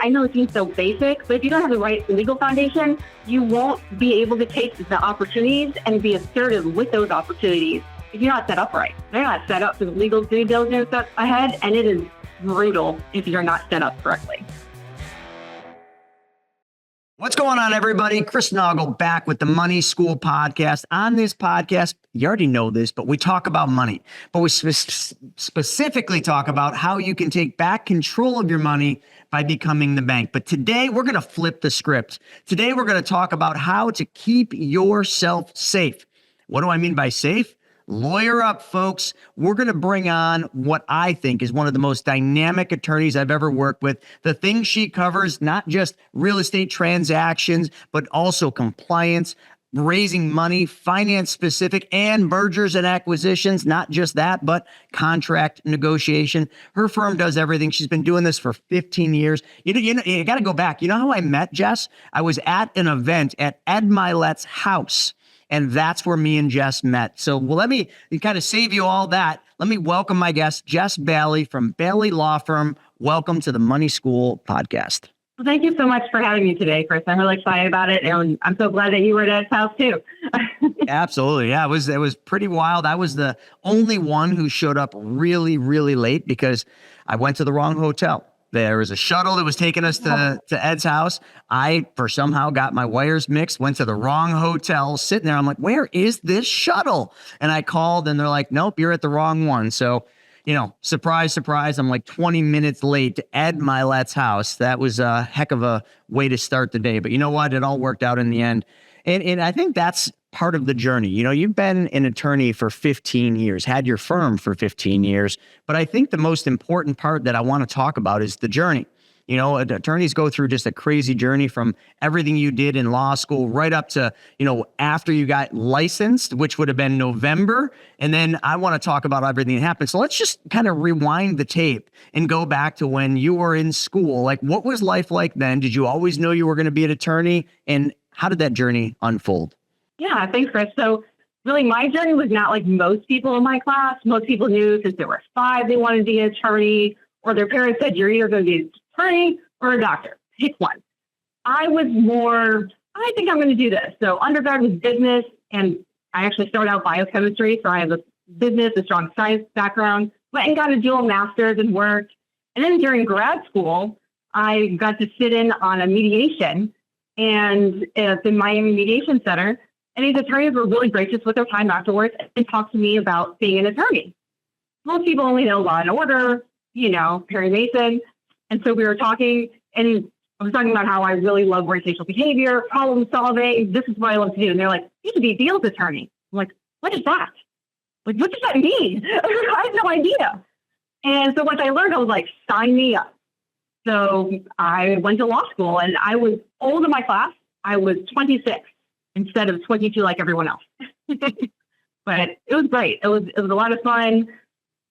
I know it seems so basic, but if you don't have the right legal foundation, you won't be able to take the opportunities and be assertive with those opportunities if you're not set up right. They're not set up for the legal due diligence that's ahead, and it is brutal if you're not set up correctly. What's going on, everybody? Chris Naugle back with the Money School podcast. On this podcast, you already know this, but we talk about money, but we specifically talk about how you can take back control of your money by becoming the bank. But today we're going to flip the script. Today we're going to talk about how to keep yourself safe. What do I mean by safe? Lawyer up, folks. We're going to bring on what I think is one of the most dynamic attorneys I've ever worked with. The things she covers, not just real estate transactions, but also compliance, raising money, finance specific, and mergers and acquisitions. Not just that, but contract negotiation. Her firm does everything. She's been doing this for 15 years. You got to go back. You know how I met Jess? I was at an event at Ed Milet's house. And that's where me and Jess met. So let me kind of save you all that. Let me welcome my guest, Jess Bailey from Bailey Law Firm. Welcome to the Money School podcast. Well, thank you so much for having me today, Chris. I'm really excited about it. And I'm so glad that you were at his house too. Absolutely. Yeah, it was pretty wild. I was the only one who showed up really, really late because I went to the wrong hotel. There was a shuttle that was taking us to Ed's house. I, for somehow, got my wires mixed, went to the wrong hotel, sitting there. I'm like, where is this shuttle? And I called and they're like, nope, you're at the wrong one. So, surprise, surprise. I'm like 20 minutes late to Ed Milet's house. That was a heck of a way to start the day. But you know what? It all worked out in the end. And I think that's part of the journey. You've been an attorney for 15 years, had your firm for 15 years. But I think the most important part that I want to talk about is the journey. Attorneys go through just a crazy journey from everything you did in law school right up to, after you got licensed, which would have been November. And then I want to talk about everything that happened. So let's just kind of rewind the tape and go back to when you were in school. Like, what was life like then? Did you always know you were going to be an attorney? And how did that journey unfold? Yeah, thanks, Chris. So really, my journey was not like most people in my class. Most people knew since there were 5, they wanted to be an attorney, or their parents said, you're either going to be an attorney or a doctor. Pick one. I was more, I think I'm going to do this. So undergrad was business, and I actually started out biochemistry. So I have a business, a strong science background, went and got a dual master's and worked. And then during grad school, I got to sit in on a mediation and at the Miami Mediation Center. And these attorneys were really gracious with their time afterwards and talked to me about being an attorney. Most people only know Law and Order, Perry Mason. And so we were talking, and I was talking about how I really love organizational behavior, problem solving. This is what I love to do. And they're like, you should be a deals attorney. I'm like, what is that? Like, what does that mean? I had no idea. And so once I learned, I was like, sign me up. So I went to law school, and I was old in my class. I was 26 instead of 22 like everyone else. But it was great. It was a lot of fun.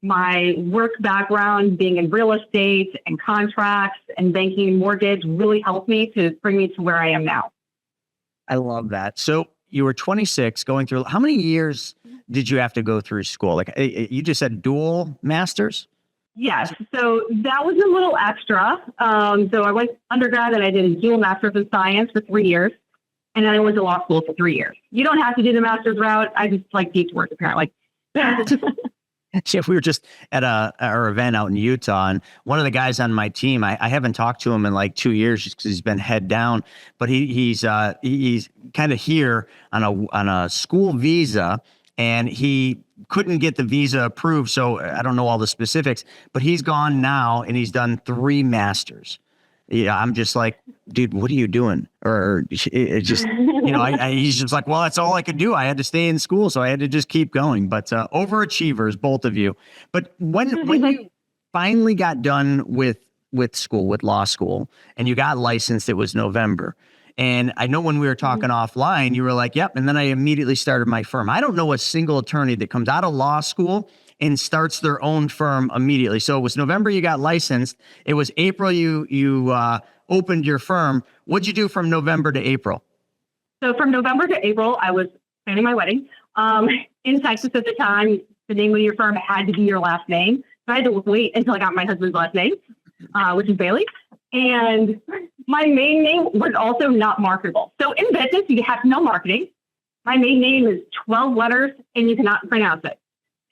My work background, being in real estate and contracts and banking and mortgage, really helped me to bring me to where I am now. I love that. So you were 26 going through, how many years did you have to go through school? Like you just said dual masters? Yes. So that was a little extra. So I went undergrad and I did a dual master's in science for 3 years. And then I went to law school for 3 years. You don't have to do the master's route. I just like deep work, apparently. Yeah, we were just at our event out in Utah, and one of the guys on my team, I haven't talked to him in like 2 years just because he's been head down, but he's kind of here on a school visa, and he couldn't get the visa approved. So I don't know all the specifics, but he's gone now and he's done 3 masters. Yeah, I'm just like, dude, what are you doing? Or it just, he's just like, well, that's all I could do. I had to stay in school, so I had to just keep going. But overachievers, both of you. But when you finally got done with school, with law school, and you got licensed, it was November. And I know when we were talking offline, you were like, yep. And then I immediately started my firm. I don't know a single attorney that comes out of law school and starts their own firm immediately. So it was November you got licensed. It was April you opened your firm. What'd you do from November to April? So from November to April, I was planning my wedding. In Texas at the time, the name of your firm had to be your last name. So I had to wait until I got my husband's last name, which is Bailey. And my main name was also not marketable. So in business, you have no marketing. My main name is 12 letters and you cannot pronounce it.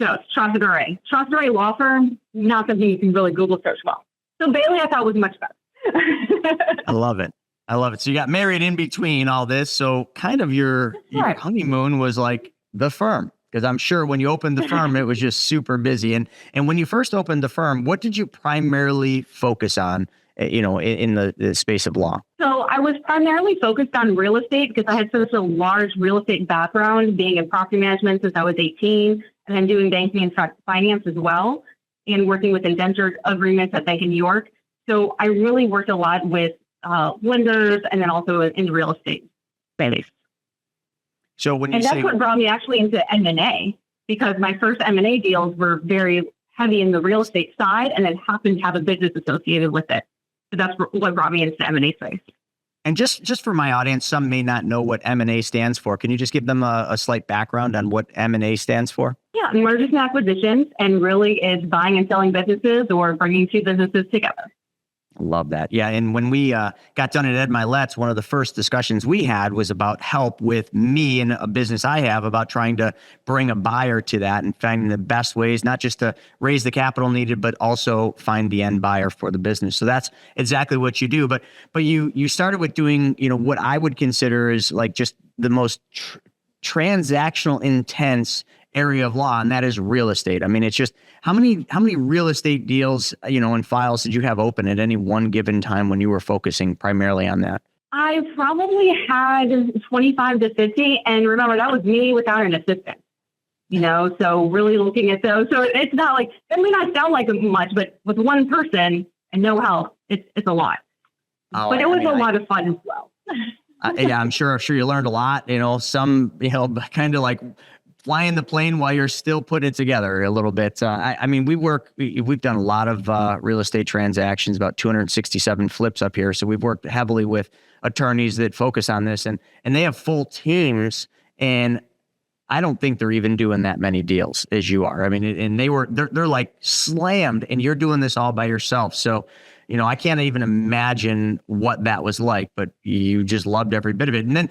So it's Trosseray. Trosseray Law Firm, not something you can really Google search well. So Bailey, I thought was much better. I love it. I love it. So you got married in between all this. So kind of your honeymoon was like the firm, because I'm sure when you opened the firm, it was just super busy. And when you first opened the firm, what did you primarily focus on, in the space of law? So I was primarily focused on real estate because I had such a large real estate background, being in property management since I was 18, and then doing banking and finance as well, and working with indentured agreements at Bank of New York. So I really worked a lot with lenders and then also in real estate space. So when you and that's what brought me actually into M&A, because my first M&A deals were very heavy in the real estate side and then happened to have a business associated with it. So that's what brought me into the M&A space. And just for my audience, some may not know what M&A stands for. Can you just give them a slight background on what M&A stands for? Yeah, mergers and acquisitions, and really is buying and selling businesses or bringing two businesses together. Love that. Yeah. And when we got done at Ed Milet's, one of the first discussions we had was about help with me and a business I have about trying to bring a buyer to that and finding the best ways, not just to raise the capital needed, but also find the end buyer for the business. So that's exactly what you do. But you started with doing, what I would consider is like just the most transactional intense area of law, and that is real estate. I mean, it's just how many real estate deals, and files did you have open at any one given time when you were focusing primarily on that? I probably had 25 to 50, and remember that was me without an assistant. So really looking at those. So it's not like, it may not sound like much, but with one person and no help, it's a lot. But it was a lot of fun as well. Yeah, I'm sure you learned a lot. Some kind of like flying the plane while you're still putting it together a little bit. We've done a lot of real estate transactions, about 267 flips up here. So we've worked heavily with attorneys that focus on this, and they have full teams. And I don't think they're even doing that many deals as you are. I mean, and they're like slammed, and you're doing this all by yourself. So, I can't even imagine what that was like, but you just loved every bit of it. And then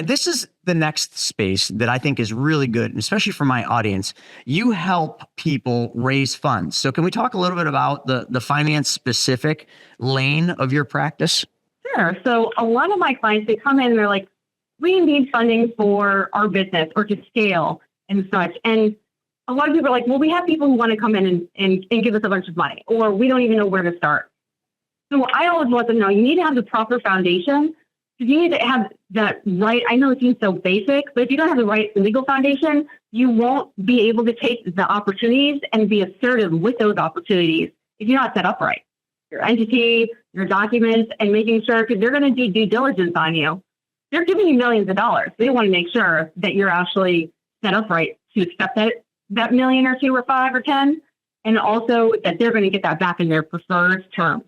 this is the next space that I think is really good, especially for my audience. You help people raise funds. So can we talk a little bit about the finance specific lane of your practice? Sure. So a lot of my clients, they come in and they're like, we need funding for our business or to scale and such. And a lot of people are like, well, we have people who want to come in and give us a bunch of money, or we don't even know where to start. So I always let them know you need to have the proper foundation. You need to have that right. I know it seems so basic, but if you don't have the right legal foundation, you won't be able to take the opportunities and be assertive with those opportunities if you're not set up right. Your entity, your documents, and making sure, because they're going to do due diligence on you. They're giving you millions of dollars. They want to make sure that you're actually set up right to accept that million or two or 5 or 10, and also that they're going to get that back in their preferred terms.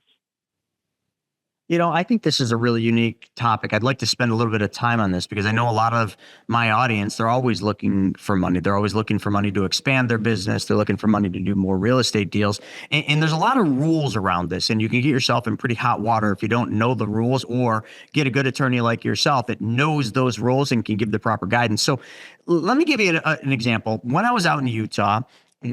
I think this is a really unique topic. I'd like to spend a little bit of time on this because I know a lot of my audience, they're always looking for money. They're always looking for money to expand their business. They're looking for money to do more real estate deals. And there's a lot of rules around this, and you can get yourself in pretty hot water if you don't know the rules, or get a good attorney like yourself that knows those rules and can give the proper guidance. So let me give you an example. When I was out in Utah,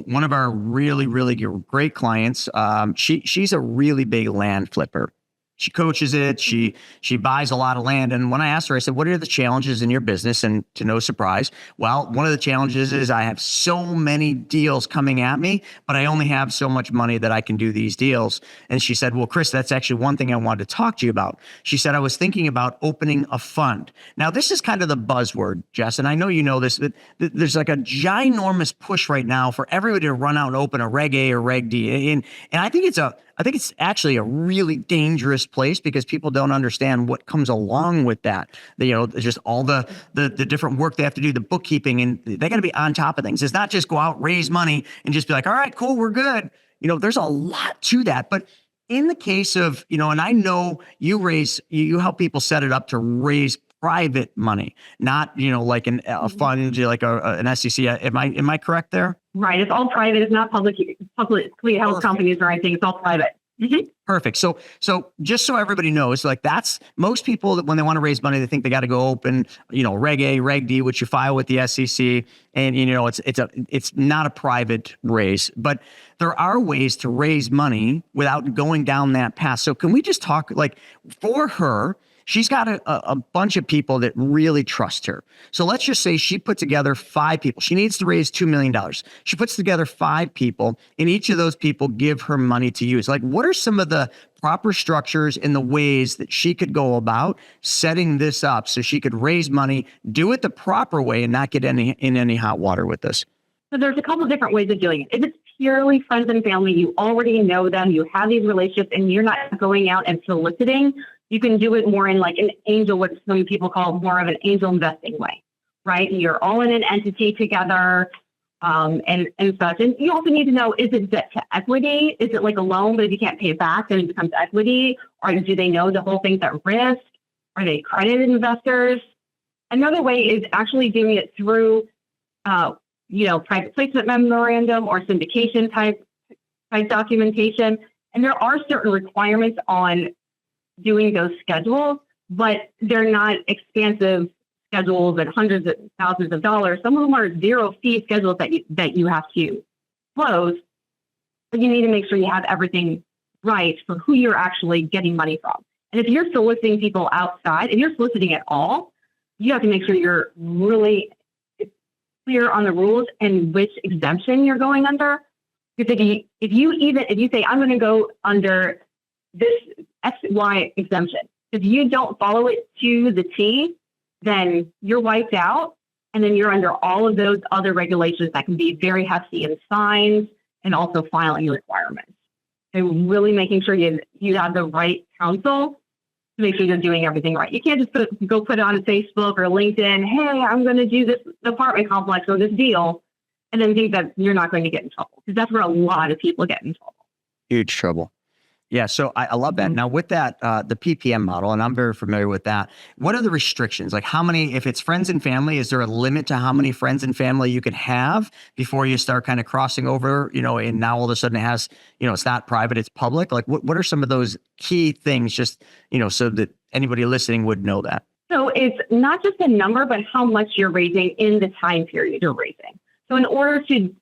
one of our really, really great clients, she's a really big land flipper. She coaches it. She buys a lot of land. And when I asked her, I said, what are the challenges in your business? And to no surprise, well, one of the challenges is I have so many deals coming at me, but I only have so much money that I can do these deals. And she said, well, Chris, that's actually one thing I wanted to talk to you about. She said, I was thinking about opening a fund. Now, this is kind of the buzzword, Jess, and I know you know this, but there's like a ginormous push right now for everybody to run out and open a Reg A or Reg D. And I think it's actually a really dangerous place because people don't understand what comes along with that. Just all the different work they have to do, the bookkeeping, and they got to be on top of things. It's not just go out, raise money, and just be like, all right, cool, we're good. There's a lot to that. But in the case of, and I know you help people set it up to raise private money, not, like a fund, like an SEC. Am I correct there? Right. It's all private. It's not publicly held companies or anything. It's all private. Perfect. So just so everybody knows, like that's most people that when they want to raise money, they think they got to go open, Reg A, Reg D, which you file with the SEC, and it's not a private raise, but there are ways to raise money without going down that path. So can we just talk like for her? She's got a bunch of people that really trust her. So let's just say she put together 5 people. She needs to raise $2 million. She puts together 5 people, and each of those people give her money to use. Like, what are some of the proper structures and the ways that she could go about setting this up so she could raise money, do it the proper way, and not get in any hot water with this? So there's a couple different ways of doing it. If it's purely friends and family, you already know them, you have these relationships, and you're not going out and soliciting, you can do it more in like an angel, what some people call more of an angel investing way, right? And you're all in an entity together and such. And you also need to know, is it debt to equity? Is it like a loan, but if you can't pay it back, then it becomes equity? Or do they know the whole thing's at risk? Are they accredited investors? Another way is actually doing it through, private placement memorandum or syndication type documentation. And there are certain requirements on doing those schedules, but they're not expansive schedules at hundreds of thousands of dollars. Some of them are zero fee schedules that you have to close, but you need to make sure you have everything right for who you're actually getting money from. And if you're soliciting people outside, if you're soliciting at all, you have to make sure you're really clear on the rules and which exemption you're going under. Because if you say, I'm going to go under this XY exemption, if you don't follow it to the T, then you're wiped out. And then you're under all of those other regulations that can be very hefty in fines and also filing requirements. So really making sure you have the right counsel to make sure you're doing everything right. You can't just put it on Facebook or LinkedIn, hey, I'm going to do this apartment complex or this deal, and then think that you're not going to get in trouble. Because that's where a lot of people get in trouble. Huge trouble. Yeah, so I love that. Now with that, the PPM model, and I'm very familiar with that, what are the restrictions? Like how many, if it's friends and family, is there a limit to how many friends and family you could have before you start kind of crossing over, and now all of a sudden it has, it's not private, it's public? Like what are some of those key things just, so that anybody listening would know that? So it's not just a number, but how much you're raising in the time period you're raising. So in order to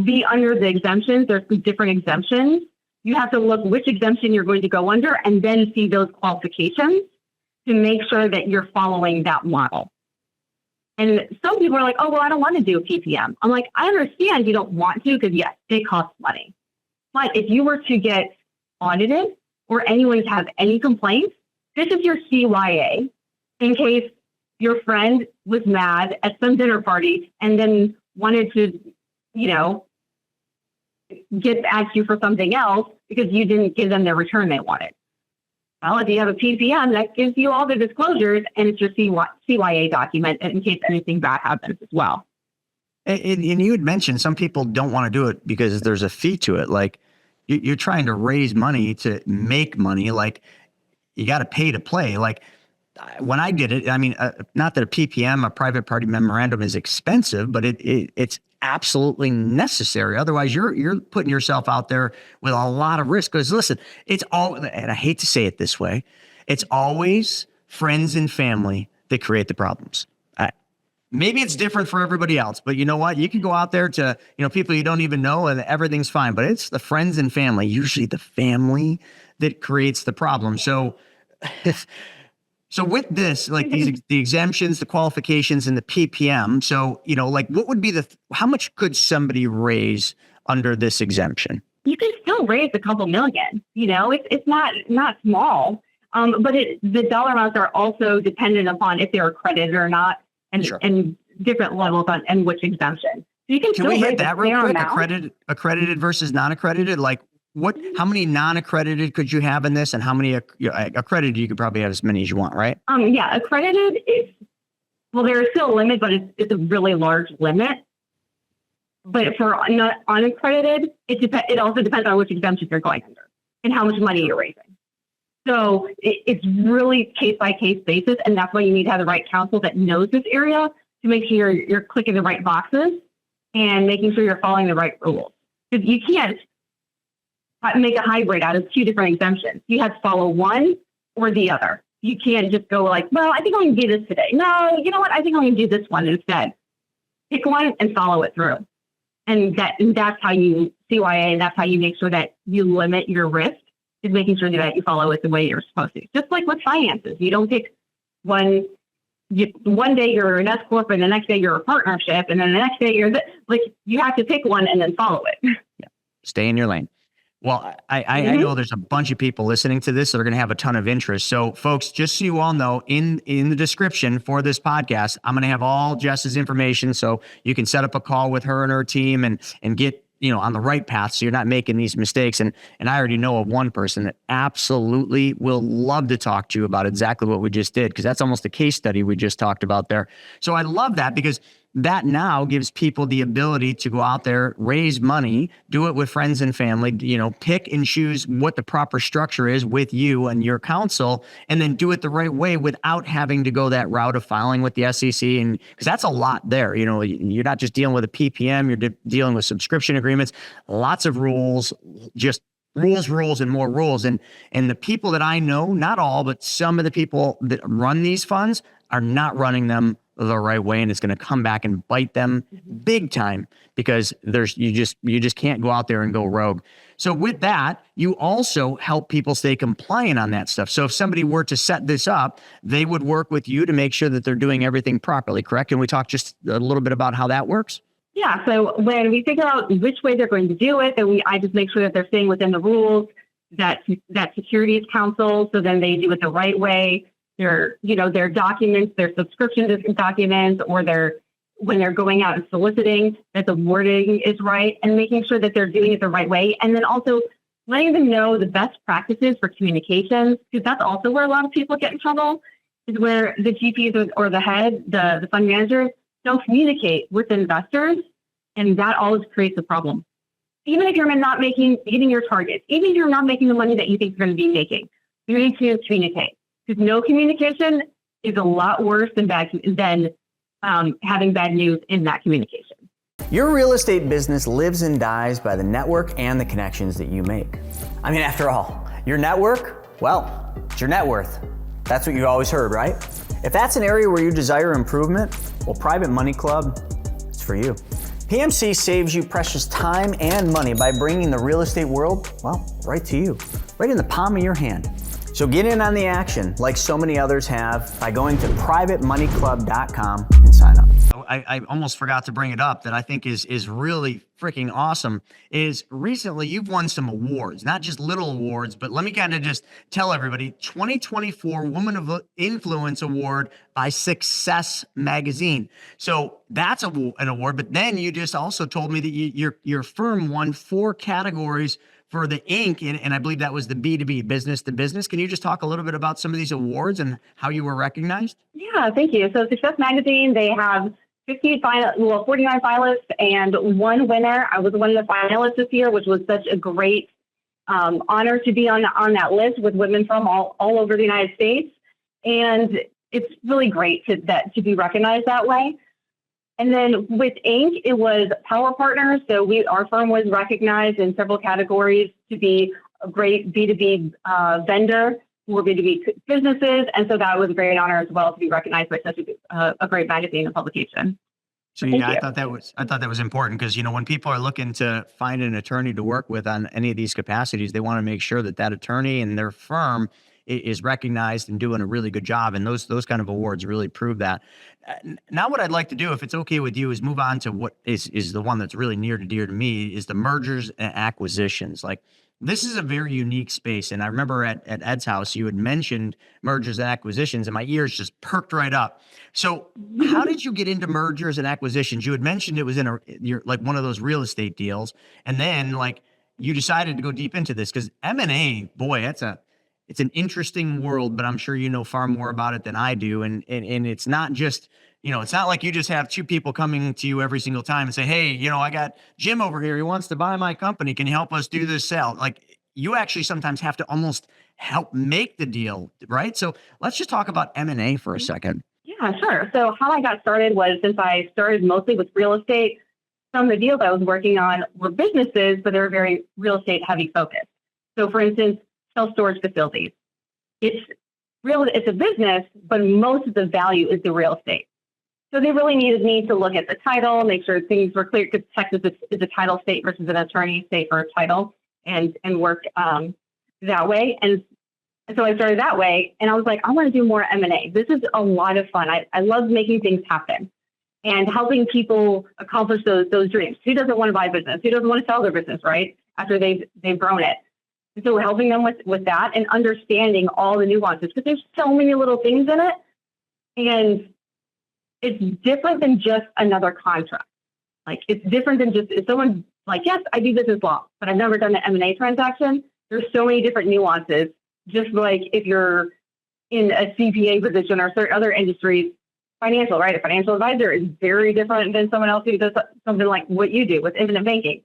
be under the exemptions, there's different exemptions. You have to look which exemption you're going to go under and then see those qualifications to make sure that you're following that model. And some people are like, oh, well, I don't want to do a PPM. I'm like, I understand you don't want to because, yes, they cost money. But if you were to get audited or anyone has any complaints, this is your CYA in case your friend was mad at some dinner party and then wanted to, get at you for something else because you didn't give them the return they wanted. Well, if you have a PPM, that gives you all the disclosures and it's your CYA document in case anything bad happens as well. And you had mentioned some people don't want to do it because there's a fee to it. Like you're trying to raise money to make money. Like you got to pay to play. Like when I did it, I mean, not that a PPM, a private party memorandum, is expensive, but it's absolutely necessary. Otherwise, you're putting yourself out there with a lot of risk. Because listen, it's all, and I hate to say it this way, it's always friends and family that create the problems. Maybe it's different for everybody else, but you know what? You can go out there to, people you don't even know and everything's fine, but it's the friends and family, usually the family, that creates the problem. So with this, like the exemptions, the qualifications, and the PPM, so, like what would be how much could somebody raise under this exemption? You can still raise a couple million, it's not small, but the dollar amounts are also dependent upon if they're accredited or not and, Sure. and different levels and which exemption. So you can we hit raise that real quick? amount. Accredited versus non-accredited, like how many non-accredited could you have in this, and how many accredited? You could probably have as many as you want, right? Yeah, accredited is, well, there is still a limit, but it's a really large limit. But for unaccredited, it also depends on which exemption you're going under and how much money you're raising. So it's really case-by-case basis, and that's why you need to have the right counsel that knows this area to make sure you're clicking the right boxes and making sure you're following the right rules. Because you can't make a hybrid out of two different exemptions. You have to follow one or the other. You can't just go like, well, I think I'm going to do this today. No, you know what? I think I'm going to do this one instead. Pick one and follow it through. And that's how you CYA, and that's how you make sure that you limit your risk, is making sure that you follow it the way you're supposed to. Just like with finances, you don't pick one day you're an S corp and the next day you're a partnership, and then the next day you're you have to pick one and then follow it. Yeah. Stay in your lane. Well, I know there's a bunch of people listening to this that are going to have a ton of interest. So folks, just so you all know, in the description for this podcast, I'm going to have all Jess's information so you can set up a call with her and her team and get, on the right path, so you're not making these mistakes. And I already know of one person that absolutely will love to talk to you about exactly what we just did, because that's almost a case study we just talked about there. So I love that, because that now gives people the ability to go out there, raise money, do it with friends and family, pick and choose what the proper structure is with you and your counsel, and then do it the right way without having to go that route of filing with the SEC. And because that's a lot there, you're not just dealing with a PPM, you're dealing with subscription agreements, lots of rules, just rules and more rules. And the people that I know, not all, but some of the people that run these funds are not running them the right way, and it's going to come back and bite them big time, because you just can't go out there and go rogue. So with that, you also help people stay compliant on that stuff. So if somebody were to set this up, they would work with you to make sure that they're doing everything properly, correct? Can we talk just a little bit about how that works? Yeah. So when we figure out which way they're going to do it, then I just make sure that they're staying within the rules, that securities counsel, so then they do it the right way. Their documents, their subscription documents, or when they're going out and soliciting, that the wording is right, and making sure that they're doing it the right way. And then also letting them know the best practices for communications, because that's also where a lot of people get in trouble, is where the GPs or the head, the fund managers, don't communicate with investors, and that always creates a problem. Even if you're not hitting your targets, even if you're not making the money that you think you're going to be making, you need to communicate. Because no communication is a lot worse than having bad news in that communication. Your real estate business lives and dies by the network and the connections that you make. I mean, after all, your network, well, it's your net worth. That's what you always heard, right? If that's an area where you desire improvement, well, Private Money Club, it's for you. PMC saves you precious time and money by bringing the real estate world, well, right to you, right in the palm of your hand. So get in on the action, like so many others have, by going to privatemoneyclub.com and sign up. I almost forgot to bring it up that I think is really freaking awesome, is recently you've won some awards, not just little awards, but let me kind of just tell everybody, 2024 Woman of Influence Award by Success Magazine. So that's an award, but then you just also told me that your firm won 4 categories for the Inc. And I believe that was the B2B, business to business. Can you just talk a little bit about some of these awards and how you were recognized? Yeah, thank you. So Success Magazine, they have 49 finalists and 1 winner. I was one of the finalists this year, which was such a great honor to be on that list with women from all over the United States. And it's really great to be recognized that way. And then with Inc., it was Power Partners. So our firm was recognized in several categories to be a great B2B vendor for B2B businesses. And so that was a great honor as well to be recognized by such a great magazine and publication. So yeah, I thought that was important, because when people are looking to find an attorney to work with on any of these capacities, they want to make sure that attorney and their firm is recognized and doing a really good job. And those kind of awards really prove that. Now what I'd like to do, if it's okay with you, is move on to what is the one that's really near and dear to me, is the mergers and acquisitions. Like, this is a very unique space. And I remember at Ed's house, you had mentioned mergers and acquisitions, and my ears just perked right up. So how did you get into mergers and acquisitions? You had mentioned it was in you're like one of those real estate deals. And then you decided to go deep into this, because M&A, boy, it's an interesting world, but I'm sure you know far more about it than I do. And it's not just, it's not like you just have 2 people coming to you every single time and say, hey, I got Jim over here. He wants to buy my company. Can you help us do this sale? Like, you actually sometimes have to almost help make the deal, right? So let's just talk about M&A for a second. Yeah, sure. So how I got started was, since I started mostly with real estate, some of the deals I was working on were businesses, but they were very real estate heavy focused. So for instance, self-storage facilities. It's a business, but most of the value is the real estate. So they really needed me to look at the title, make sure things were clear, because Texas is a title state versus an attorney state for a title, and work that way. And so I started that way, and I was like, I want to do more M&A. This is a lot of fun. I love making things happen and helping people accomplish those dreams. Who doesn't want to buy a business? Who doesn't want to sell their business, right? After they've grown it. And so helping them with that and understanding all the nuances, because there's so many little things in it. And it's different than just another contract. Like, it's different than just, if someone's like, yes, I do business law, but I've never done an M&A transaction. There's so many different nuances. Just like if you're in a CPA position or certain other industries, financial, right? A financial advisor is very different than someone else who does something like what you do with infinite banking.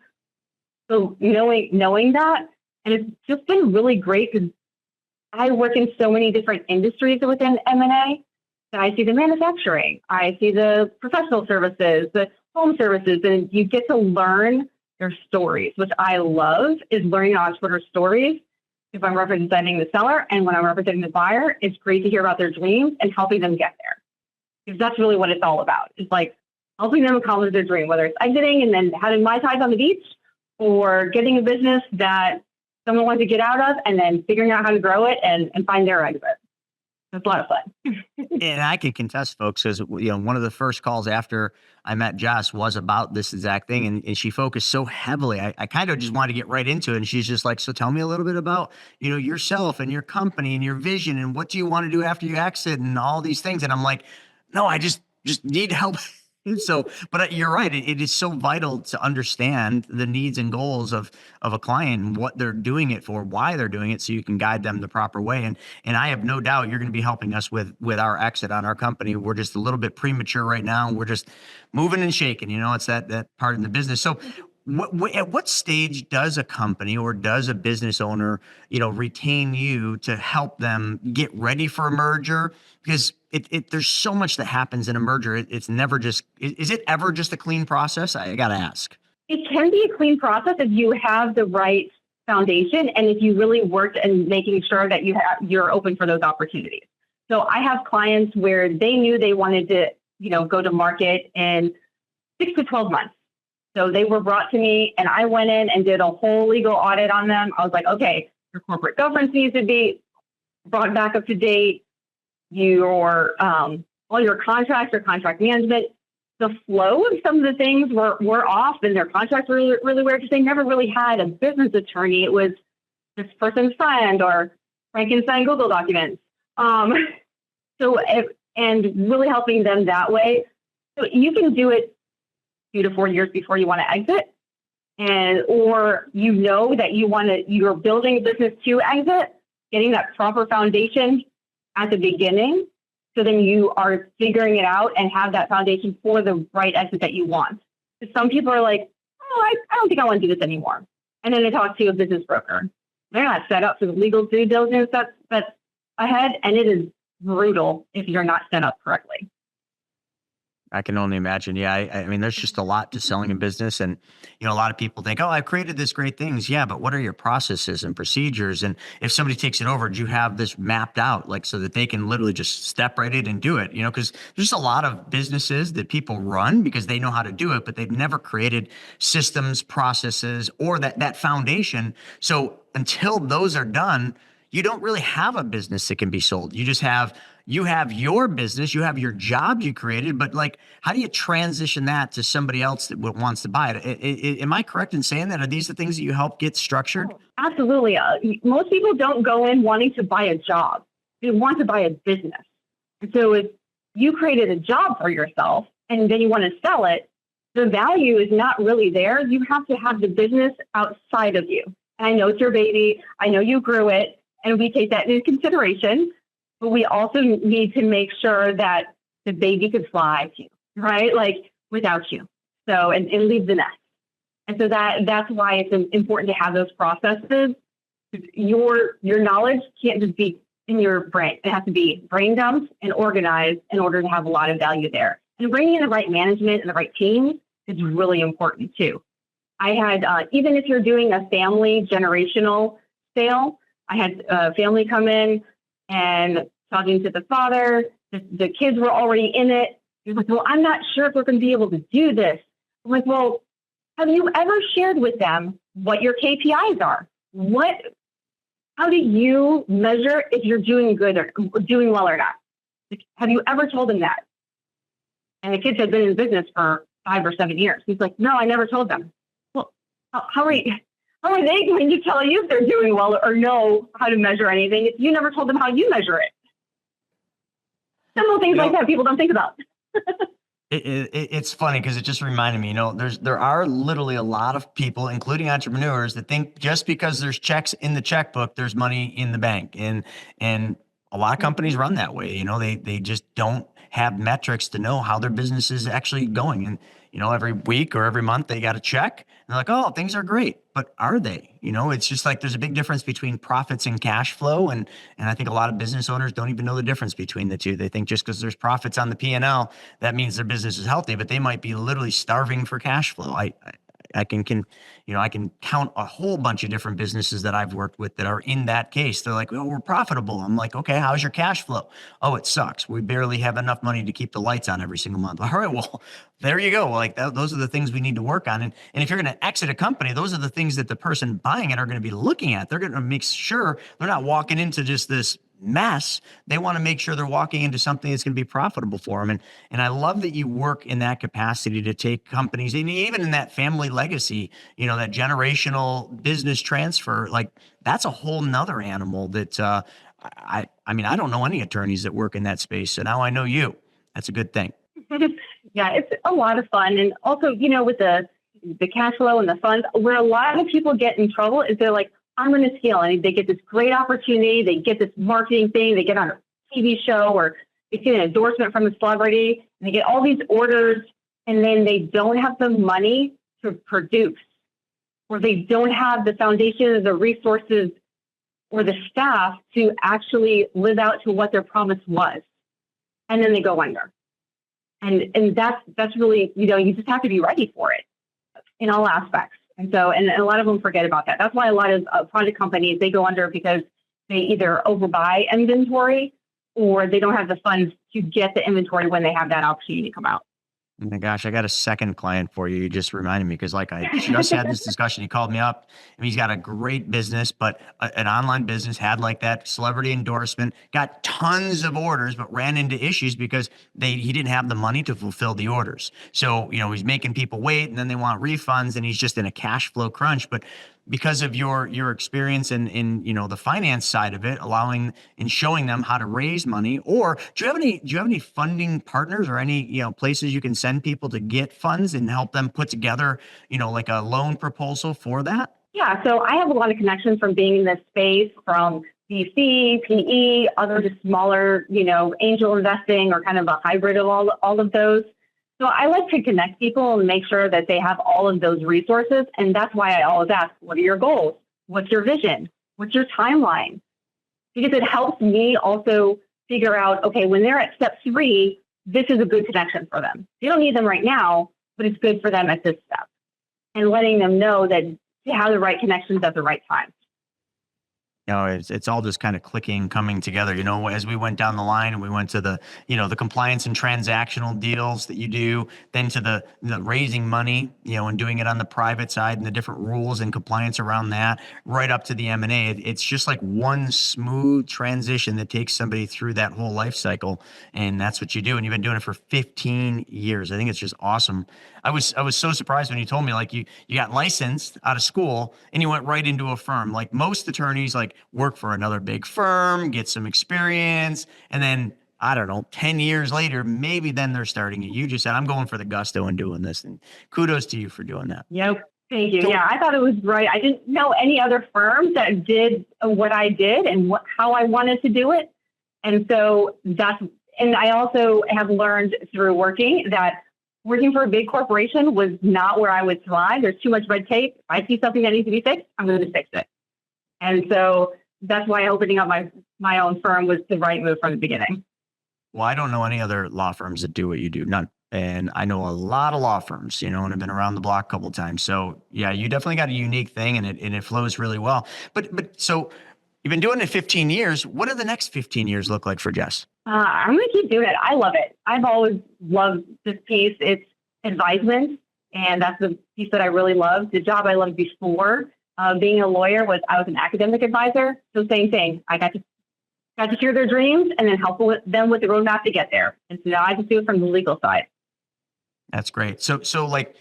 So knowing that, and it's just been really great because I work in so many different industries within M&A. So I see the manufacturing, I see the professional services, the home services, and you get to learn their stories, which I love, is learning entrepreneur stories. If I'm representing the seller and when I'm representing the buyer, it's great to hear about their dreams and helping them get there. Because that's really what it's all about. It's like helping them accomplish their dream, whether it's exiting and then having Mai Tais on the beach, or getting a business that someone wants to get out of and then figuring out how to grow it and find their exit. It's a lot of fun. And I can contest, folks, because one of the first calls after I met Jess was about this exact thing, and she focused so heavily. I kind of just wanted to get right into it, and she's just like, "So tell me a little bit about yourself and your company and your vision, and what do you want to do after you exit, and all these things." And I'm like, "No, I just need help." So, but you're right. It is so vital to understand the needs and goals of a client, what they're doing it for, why they're doing it, so you can guide them the proper way. And I have no doubt you're going to be helping us with our exit on our company. We're just a little bit premature right now. We're just moving and shaking. It's that part in the business. So, at what stage does a company or does a business owner, retain you to help them get ready for a merger? Because there's so much that happens in a merger. It's never just, is it ever just a clean process? I got to ask. It can be a clean process if you have the right foundation and if you really worked in making sure that you're open for those opportunities. So I have clients where they knew they wanted to, go to market in 6 to 12 months. So they were brought to me and I went in and did a whole legal audit on them. I was like, okay, your corporate governance needs to be brought back up to date. Your all your contracts or contract management, the flow of some of the things were off, and their contracts were really weird because they never really had a business attorney. It was this person signed or Frankenstein Google documents. And really helping them that way. So you can do it 2 to 4 years before you want to exit, or that you're building a business to exit, getting that proper foundation at the beginning, so then you are figuring it out and have that foundation for the right exit that you want. Because some people are like, I don't think I want to do this anymore. And then they talk to a business broker. They're not set up for the legal due diligence that's ahead, and it is brutal if you're not set up correctly. I can only imagine. Yeah. I mean, there's just a lot to selling a business. And, a lot of people think, oh, I've created this great things. Yeah. But what are your processes and procedures? And if somebody takes it over, do you have this mapped out, like, so that they can literally just step right in and do it? Because there's a lot of businesses that people run because they know how to do it, but they've never created systems, processes, or that foundation. So until those are done, you don't really have a business that can be sold. You have your business, you have your job you created, but how do you transition that to somebody else that wants to buy it? Am I correct in saying that? Are these the things that you help get structured? Oh, absolutely. Most people don't go in wanting to buy a job. They want to buy a business. And so if you created a job for yourself and then you want to sell it, the value is not really there. You have to have the business outside of you. And I know it's your baby. I know you grew it. And we take that into consideration, but we also need to make sure that the baby could fly too, right? Without you. So, and leave the nest. And so that's why it's important to have those processes. Your knowledge can't just be in your brain. It has to be brain dumped and organized in order to have a lot of value there. And bringing in the right management and the right teams is really important too. I had, even if you're doing a family generational sale, I had a family come in and talking to the father, the kids were already in it. He was like, well, I'm not sure if we're going to be able to do this. I'm like, well, have you ever shared with them what your KPIs are? How do you measure if you're doing good or doing well or not? Have you ever told them that? And the kids had been in business for 5 or 7 years. He's like, no, I never told them. Well, how are they going to tell you if they're doing well or know how to measure anything if you never told them how you measure it? Simple things like that people don't think about. It's funny because it just reminded me, there are literally a lot of people, including entrepreneurs, that think just because there's checks in the checkbook, there's money in the bank. And a lot of companies run that way. They just don't have metrics to know how their business is actually going. And, every week or every month they got a check and they're like, oh, things are great. But are they? It's just like there's a big difference between profits and cash flow. And I think a lot of business owners don't even know the difference between the two. They think just because there's profits on the P&L, that means their business is healthy, but they might be literally starving for cash flow. I can count a whole bunch of different businesses that I've worked with that are in that case. They're like, well, we're profitable. I'm like, okay, how's your cash flow? Oh, it sucks. We barely have enough money to keep the lights on every single month. All right, well, there you go. Like those are the things we need to work on. And if you're going to exit a company, those are the things that the person buying it are going to be looking at. They're going to make sure they're not walking into just this mess. They want to make sure they're walking into something that's going to be profitable for them. And I love that you work in that capacity to take companies, and even in that family legacy, that generational business transfer, like that's a whole nother animal that I don't know any attorneys that work in that space. So now I know you. That's a good thing. Yeah, it's a lot of fun. And also, with the cash flow and the funds, where a lot of people get in trouble is they're like, I'm going to scale. And they get this great opportunity. They get this marketing thing. They get on a TV show or they get an endorsement from a celebrity and they get all these orders. And then they don't have the money to produce, or they don't have the foundation, the resources, or the staff to actually live out to what their promise was. And then they go under. And that's really, you just have to be ready for it in all aspects. And a lot of them forget about that. That's why a lot of project companies, they go under because they either overbuy inventory or they don't have the funds to get the inventory when they have that opportunity come out. Oh my gosh, I got a second client for you. You just reminded me because I just had this discussion. He called me up and he's got a great business, but an online business had like that celebrity endorsement, got tons of orders, but ran into issues because he didn't have the money to fulfill the orders. So, he's making people wait and then they want refunds and he's just in a cash flow crunch. But because of your experience in the finance side of it, allowing and showing them how to raise money, or do you have any funding partners or any places you can send people to get funds and help them put together like a loan proposal for that? Yeah, so I have a lot of connections from being in this space, from VC, PE, other just smaller angel investing, or kind of a hybrid of all of those. So I like to connect people and make sure that they have all of those resources. And that's why I always ask, what are your goals? What's your vision? What's your timeline? Because it helps me also figure out, okay, when they're at step 3, this is a good connection for them. They don't need them right now, but it's good for them at this step. And letting them know that they have the right connections at the right time. It's all just kind of clicking, coming together, as we went down the line and we went to the, the compliance and transactional deals that you do, then to the raising money, and doing it on the private side and the different rules and compliance around that, right up to the M&A. It's just like one smooth transition that takes somebody through that whole life cycle. And that's what you do. And you've been doing it for 15 years. I think it's just awesome. I was so surprised when you told me, like, you got licensed out of school and you went right into a firm. Like most attorneys, like, work for another big firm, get some experience, and then, I don't know, 10 years later, maybe then they're starting it. You just said, I'm going for the gusto and doing this. And kudos to you for doing that. Yep. Thank you. Yeah, I thought it was right. I didn't know any other firms that did what I did and how I wanted to do it. And so and I also have learned through working that working for a big corporation was not where I would thrive. There's too much red tape. If I see something that needs to be fixed, I'm going to fix it. And so that's why opening up my own firm was the right move from the beginning. Well, I don't know any other law firms that do what you do. None. And I know a lot of law firms, and I've been around the block a couple of times. So yeah, you definitely got a unique thing, and it flows really well. But so you've been doing it 15 years. What do the next 15 years look like for Jess? I'm going to keep doing it. I love it. I've always loved this piece. It's advisements, and that's the piece that I really love. The job I loved before being a lawyer I was an academic advisor. So same thing. I got to hear their dreams and then help them with the roadmap to get there. And so now I just do it from the legal side. That's great. So like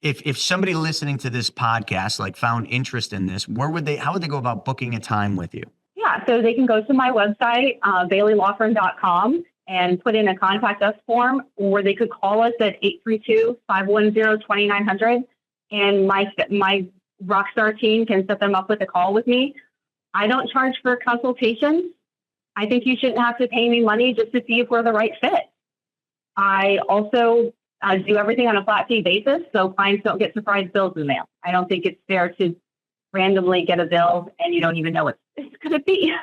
if somebody listening to this podcast like found interest in this, how would they go about booking a time with you? Yeah, so they can go to my website, baileylawfirm.com, and put in a contact us form, or they could call us at 832-510-2900, and my Rockstar team can set them up with a call with me. I don't charge for consultations. I think you shouldn't have to pay me money just to see if we're the right fit. I also do everything on a flat fee basis, so clients don't get surprise bills in the mail. I don't think it's fair to randomly get a bill and you don't even know what it's going to be.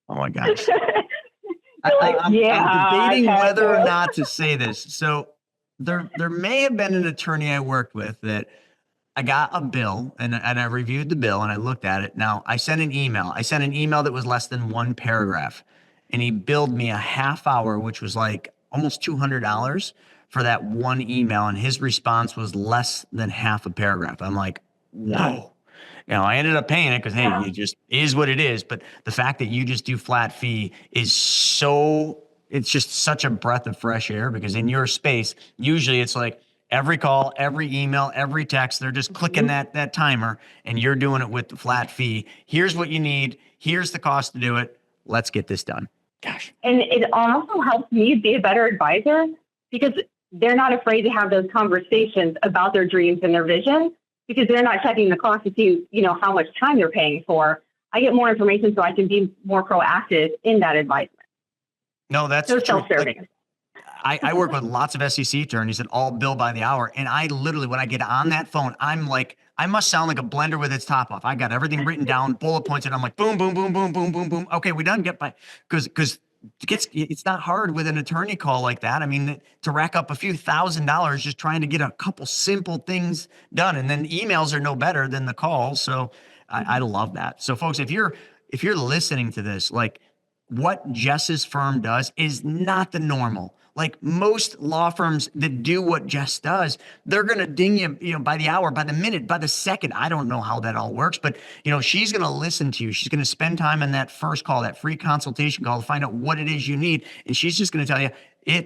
Oh my gosh. I'm debating whether or not to say this. So there may have been an attorney I worked with that I got a bill and I reviewed the bill and I looked at it. Now I sent an email that was less than one paragraph, and he billed me a half hour, which was like almost $200 for that one email. And his response was less than half a paragraph. I'm like, whoa. I ended up paying it because, hey, it just is what it is. But the fact that you just do flat fee is it's just such a breath of fresh air, because in your space, usually it's like every call, every email, every text, they're just clicking that timer, and you're doing it with the flat fee. Here's what you need. Here's the cost to do it. Let's get this done. Gosh. And it also helps me be a better advisor, because they're not afraid to have those conversations about their dreams and their vision, because they're not checking the clock to see, how much time they're paying for. I get more information so I can be more proactive in that advisement. No, that's so true. Self-serving. I work with lots of SEC attorneys that all bill by the hour. And I literally, when I get on that phone, I'm like, I must sound like a blender with its top off. I got everything written down, bullet points, and I'm like, boom, boom, boom, boom, boom, boom, boom. Okay, we done. Get by. Because it's not hard with an attorney call like that. I mean, to rack up a few $1,000s just trying to get a couple simple things done. And then emails are no better than the calls. So I love that. So folks, if you're listening to this, like what Jess's firm does is not the normal. Like most law firms that do what Jess does, they're going to ding you, by the hour, by the minute, by the second. I don't know how that all works, but she's going to listen to you. She's going to spend time in that first call, that free consultation call, to find out what it is you need. And she's just going to tell you,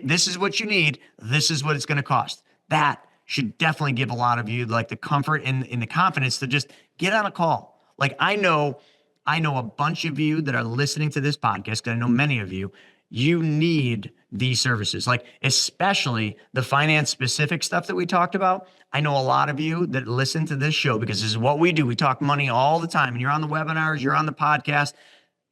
this is what you need. This is what it's going to cost. That should definitely give a lot of you like the comfort and the confidence to just get on a call. Like I know a bunch of you that are listening to this podcast, because I know many of you, you need these services, like especially the finance specific stuff that we talked about. I know a lot of you that listen to this show because this is what we do. We talk money all the time, and you're on the webinars, you're on the podcast.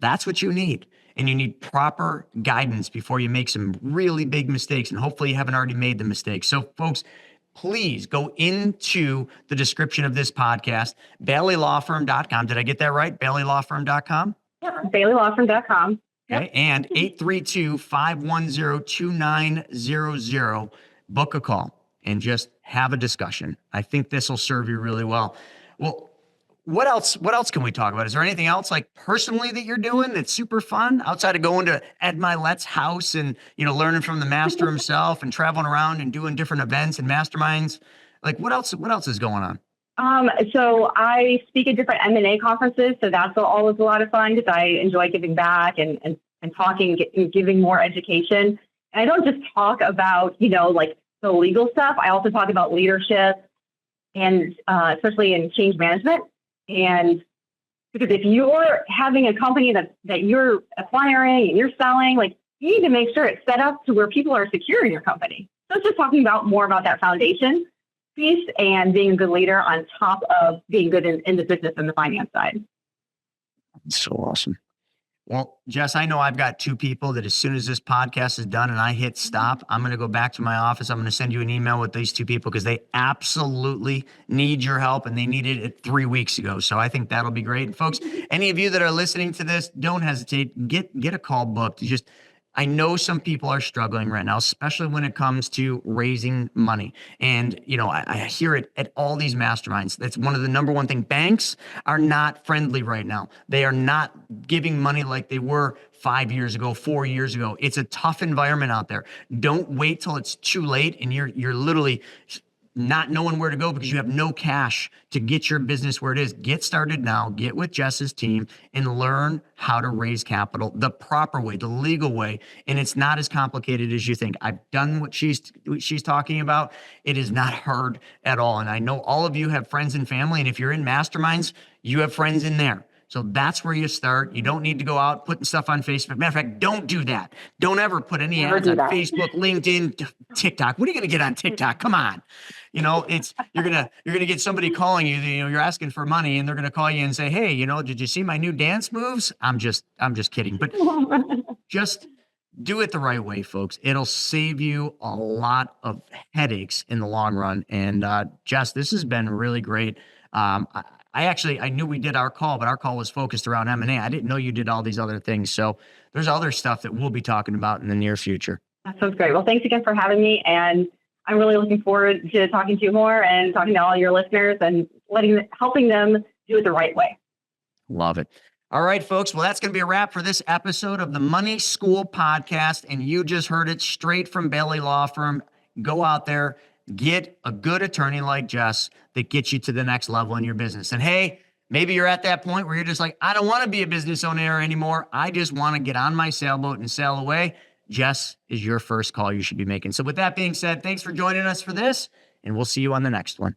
That's what you need. And you need proper guidance before you make some really big mistakes. And hopefully you haven't already made the mistake. So folks, please go into the description of this podcast, baileylawfirm.com. Did I get that right? baileylawfirm.com? Yeah, baileylawfirm.com. Okay. And 832-510-2900. Book a call and just have a discussion. I think this will serve you really well. Well, what else can we talk about? Is there anything else like personally that you're doing that's super fun outside of going to Ed Milet's house and, learning from the master himself and traveling around and doing different events and masterminds? Like what else is going on? So I speak at different M&A conferences. So that's always a lot of fun, because I enjoy giving back and talking, giving more education. And I don't just talk about, like the legal stuff. I also talk about leadership and especially in change management. And because if you're having a company that you're acquiring and you're selling, like you need to make sure it's set up to where people are secure in your company. So it's just talking about more about that foundation piece and being a good leader on top of being good in the business and the finance side. That's so awesome. Well, Jess, I know I've got two people that as soon as this podcast is done and I hit stop, I'm going to go back to my office. I'm going to send you an email with these two people because they absolutely need your help, and they needed it 3 weeks ago. So I think that'll be great. And folks, any of you that are listening to this, don't hesitate. Get a call booked. Just I know some people are struggling right now, especially when it comes to raising money. And, I hear it at all these masterminds. That's one of the number one thing. Banks are not friendly right now. They are not giving money like they were 5 years ago, 4 years ago. It's a tough environment out there. Don't wait till it's too late and you're literally not knowing where to go because you have no cash to get your business where it is. Get started now, get with Jess's team and learn how to raise capital the proper way, the legal way. And it's not as complicated as you think. I've done what she's talking about. It is not hard at all. And I know all of you have friends and family. And if you're in masterminds, you have friends in there. So that's where you start. You don't need to go out putting stuff on Facebook. Matter of fact, don't do that. Don't ever put any ads on Facebook, LinkedIn, TikTok. What are you going to get on TikTok? Come on. You're gonna get somebody calling you. You're asking for money, and they're gonna call you and say, "Hey, did you see my new dance moves?" I'm just kidding, but just do it the right way, folks. It'll save you a lot of headaches in the long run. And Jess, this has been really great. I knew we did our call, but our call was focused around M&A. I didn't know you did all these other things. So there's other stuff that we'll be talking about in the near future. That sounds great. Well, thanks again for having me. And I'm really looking forward to talking to you more and talking to all your listeners and helping them do it the right way. Love it. All right, folks. Well, that's going to be a wrap for this episode of the Money School Podcast. And you just heard it straight from Bailey Law Firm. Go out there, get a good attorney like Jess that gets you to the next level in your business. And hey, maybe you're at that point where you're just like, I don't want to be a business owner anymore. I just want to get on my sailboat and sail away. Jess is your first call you should be making. So with that being said, thanks for joining us for this, and we'll see you on the next one.